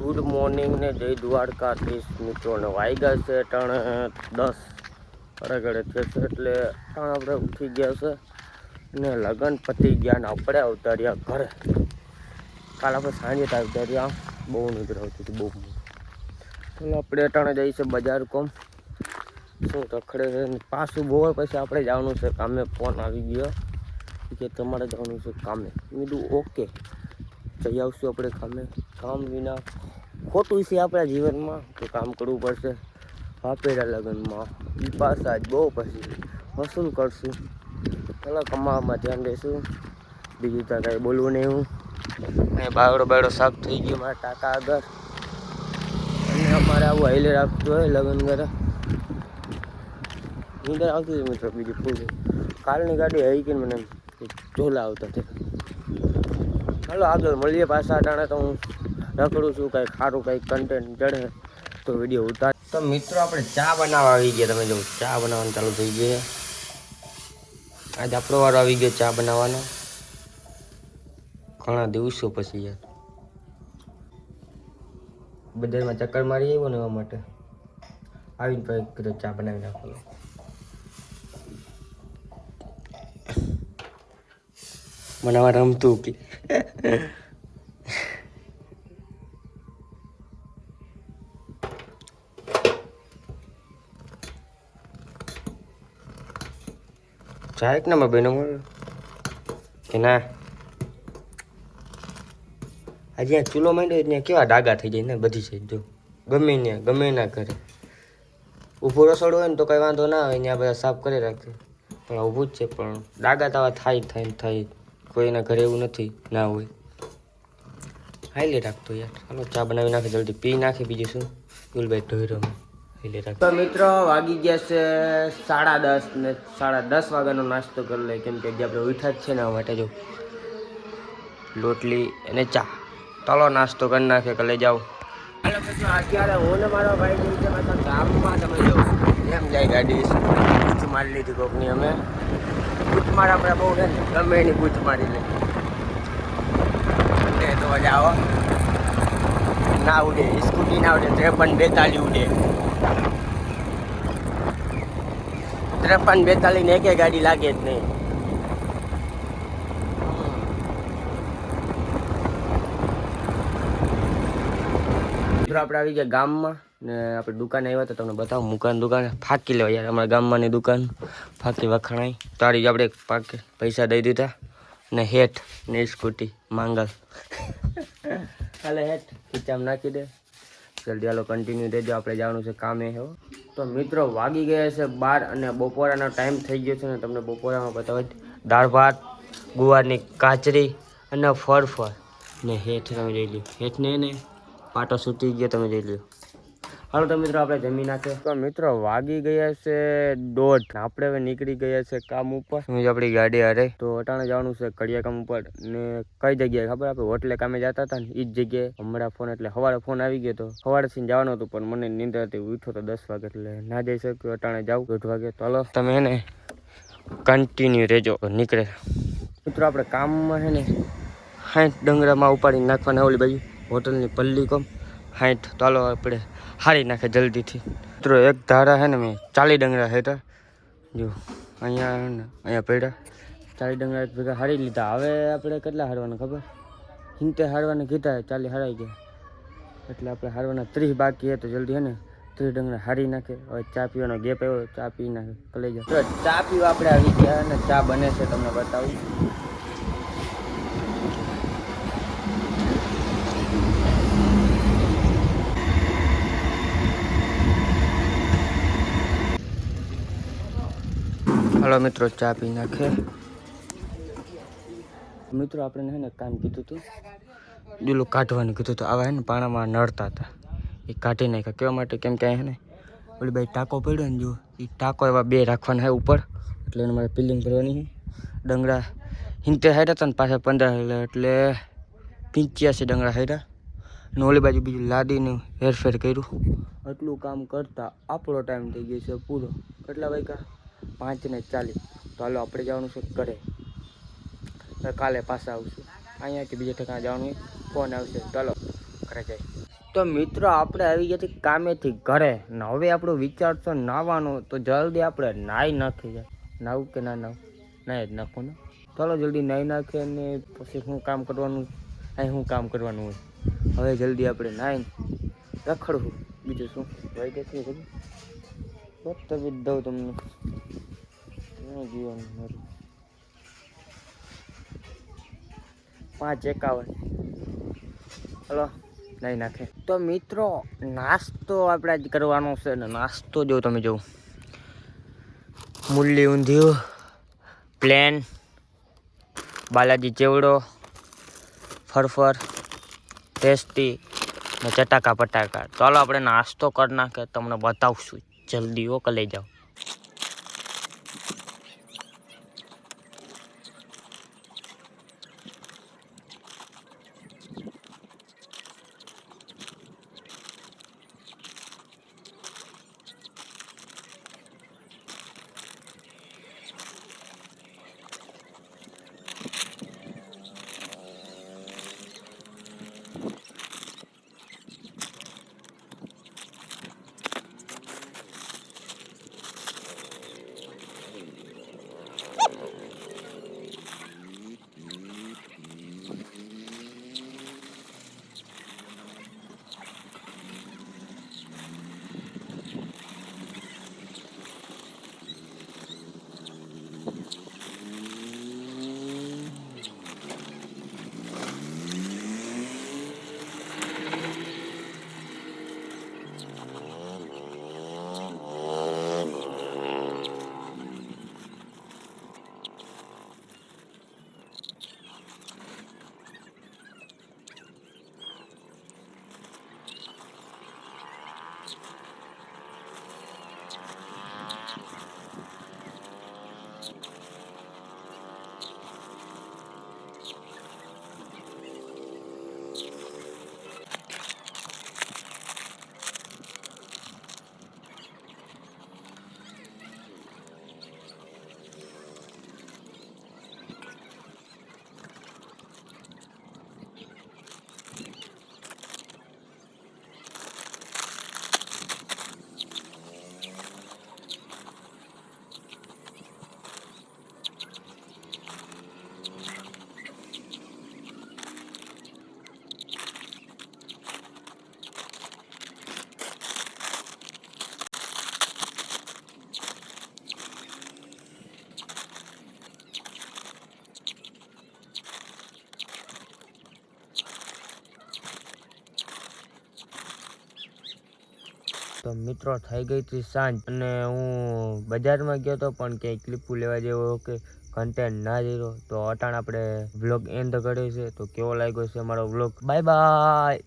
Good morning ને જય દ્વારકાધીશ મિત્રોને વાગ્યા છે ટાણે 10 અડગડે થશે એટલે ટાણે આપણે ઉઠી ગયા છે ને લગન પતી ગયા ને આપણે આવતા રહ્યા ઘરે. કાલ આપણે સાંજે જ આવતા રહ્યા, બહુ નીકળ આવતી હતી, બહુ એટલે આપણે ટાણે જઈએ છે બજાર કોમ શું રખડે છે પાછું બહુ પછી આપણે જવાનું છે કામે. ફોન આવી ગયો કે તમારે જવાનું છે કામે. મેં કીધું ઓકે જઈ આવશું આપણે કામે. કામ વિના ખોટું છે આપણા જીવનમાં તો કામ કરવું પડશે. વાપેરા લગ્નમાં એ પાછા જ બહુ પછી વસૂલ કરશું. ચાલો કમાવામાં ધ્યાન દઈશું, બીજું ત્યાં કાંઈ બોલવું નહીં. હું અહીં બાવડો સાફ થઈ ગયો મારા ટાંકા આગળ અને અમારે આવું હાઈલે રાખતું હોય લગ્ન કરે નીંદર આવતી હતી મિત્રો. બીજું પૂરું કાલની ગાડી આવી ગઈ મને ઢોલા આવતા હતા. ચાલો આગળ મળીએ પાછા. અટાણે તો હું રખડું છું, કાંઈ સારું કાંઈક કન્ટેન્ટ ચડે તો વિડીયો ઉતાર. તો મિત્રો આપણે ચા બનાવવા આવી ગયા. તમે જો ચા બનાવવાનું ચાલુ થઈ ગયું. આજે આપણો વારો આવી ગયો ચા બનાવવાનો, ઘણા દિવસો પછી. યાર બજારમાં ચક્કર મારી આવ્યો ને એવા માટે આવીને પછી કીધું ચા બનાવી નાખો. બનાવવા રમતું કે ચા એક નંબર બેનો કે ના. આજે ત્યાં ચૂલો માંડ્યો ત્યાં કેવા ડાઘા થઈ જાય ને બધી સાઈડ. જો ગમે ના કરે. ઊભું રસોડું હોય ને તો કંઈ વાંધો ના આવે, ત્યાં બધા સાફ કરી રાખે. પણ ઊભું જ છે, પણ ડાઘા તાવા થાય. કોઈના ઘરે એવું નથી ના હોય. હાઈલે રાખતો યાર. ચાલો ચા બનાવી નાખે જલ્દી, પી નાખે. બીજું શું ગુલભાઈ ઢોયરોમાં હાઈલે રાખ. તો મિત્રો વાગી ગયા છે 10:30 ને 10:30 વાગ્યાનો નાસ્તો કરી લે, કેમ કે જે આપણે ઉઠા જ છે ને માટે. જો લોટલી અને ચા. ચાલો નાસ્તો કરી નાખે કે લઈ જાઓ. હાલો મિત્રો અત્યારે હું ને મારો ભાઈ જઈ છે પાછા ગામમાં. તમે જો એમ જાય ગાડી કૂચ મારી લીધી કોકની. અમે કૂચ માર આપણે બહુ છે ને, ગમે એની કૂચ મારી લે તો મજા આવો. ના ઉડે સ્કૂટી, ના ઉડે 53-42 ઉડે. 53-42 ને એકે ગાડી લાગે જ નહીં. આપણે આવી ગયા ગામમાં ને આપણે દુકાને આવ્યા તો તમને બતાવું. દુકાન ફાકી લેવા યાર. અમારા ગામમાંની દુકાન ફાકી વખાણાઈ. તારી આપણે પૈસા દઈ દીધા ને હેઠ ને સ્કૂટી માંગલ હાલે હેઠ ખીચામાં નાખી દે. જલ્દી હાલો કન્ટિન્યુ દેજો, આપણે જવાનું છે કામે. હો તો મિત્રો વાગી ગયા છે 12 અને બપોરાનો ટાઈમ થઈ ગયો છે ને તમને બપોરામાં બતાવે દાળ ભાત, ગુવારની કાચરી અને ફરફર ને હેઠ તમે જોઈ લો. હેઠને ને પાટો સૂટી ગયો તમે જોઈ લો. હાલો તો મિત્રો આપણે જમી નાખે. તો મિત્રો વાગી ગયા છે 1:30. આપણે હવે નીકળી ગયા છે કામ ઉપર. આપણી ગાડી હારે તો અટાણે જવાનું છે કડિયા કામ ઉપર. ને કઈ જગ્યાએ ખબર? આપણે હોટલે કામે જતા હતા ને એ જ જગ્યાએ હમણાં ફોન એટલે સવારે ફોન આવી ગયો તો સવારેથી જવાનું હતું, પણ મને નીંદર હતી. ઉઠ્યો તો 10 વાગે એટલે ના જઈ શક્યો. અટાણે જાઉં 1:30 વાગે. તો હાલો તમે હે ને કન્ટિન્યુ રહેજો. નીકળે મિત્રો આપણે કામમાં છે ને 60 ડંગરામાં ઉપાડીને નાખવાના. ઓલી બાજુ હોટલની પલ્લી કોમ 60. તો હાલો આપણે હારી નાખે જલ્દીથી. મિત્રો એક ધારા છે ને મેં 40 ડંગરા હેઠા જો અહીંયા પડ્યા. 40 ડંગરા એક ભેગા હારી લીધા. હવે આપણે કેટલા હારવાના ખબર? 70 હારવાના કીધા, 40 હારાઈ ગયા. એટલે આપણે હારવાના 30 બાકી હે. તો જલ્દી હે ને 30 ડંગરા હારી નાખે. હવે ચા પીવાનો ગેપ આવ્યો, ચા પી નાખે લઈ જાઓ. ચા પીવા આપણે આવી ગયા અને ચા બને છે તમને બતાવું. હાલો મિત્રો ચા પી નાખે. મિત્રો આપણે હે ને કામ કીધું હતું, ડૂલો કાઢવાનું કીધું હતું. આવા હે ને પાણામાં નડતા હતા, એ કાઢી નાખ્યા. કેવા માટે? કેમ કે હે ને ઓલી ભાઈ ટાંકો પડ્યો ને, જો એ ટાંકો એવા 2 રાખવાના હે ઉપર. એટલે એને મારે પિલિંગ કરવાની છે. ડંગરા 70 હાર્યા હતા ને પાછા 15 એટલે 85 ડંગરા હાર્યા. અને ઓલી બાજુ બીજું લાદીને હેરફેર કર્યું. આટલું કામ કરતા આપણો ટાઈમ થઈ ગયો છે પૂરો. કેટલા વાગ્યા? 5:40. તો હાલો આપણે જવાનું છે ઘરે. કાલે પાછા આવશું. અહીંયાથી બીજે ઠેકાણે જવાનું ફોન આવશે. ચાલો ઘરે જાય. તો મિત્રો આપણે આવી ગયા છીએ કામેથી ઘરે ને હવે આપણો વિચાર છે નાવાનો, તો જલ્દી આપણે નાહી નાખી જાય. નાવું કે ના નાવું? નાહી જ નાખું ને. ચાલો જલ્દી નાહી નાખીએ ને પછી શું કામ કરવાનું, અહીં શું કામ કરવાનું હોય. હવે જલ્દી આપણે નાહીને રખડવું, બીજું શું ભાઈ દેખી ખબર બતાવી દઉં તમને. જીવન મારું 5:51. હલો નહીં નાખે. તો મિત્રો નાસ્તો આપણે આજ કરવાનો છે ને નાસ્તો જો તમે જો મુરલી ઊંધિયું, પ્લેન, બાલાજી ચેવડો, ફરફર, ટેસ્ટી ને ચટાકા પટાકા. ચાલો આપણે નાસ્તો કરી નાખે, તમને બતાવશું જલ્દી. ઓ લઈ જાઓ. તો મિત્રો થઈ ગઈ હતી સાંજ અને હું બજારમાં ગયો હતો પણ ક્યાંય ક્લિપું લેવા જેવો કે કન્ટેન્ટ ના રહ્યો. તો અટાણ આપણે વ્લોગ એન્ડ કર્યો છે. તો કેવો લાગ્યો છે મારો વ્લોગ? Bye bye.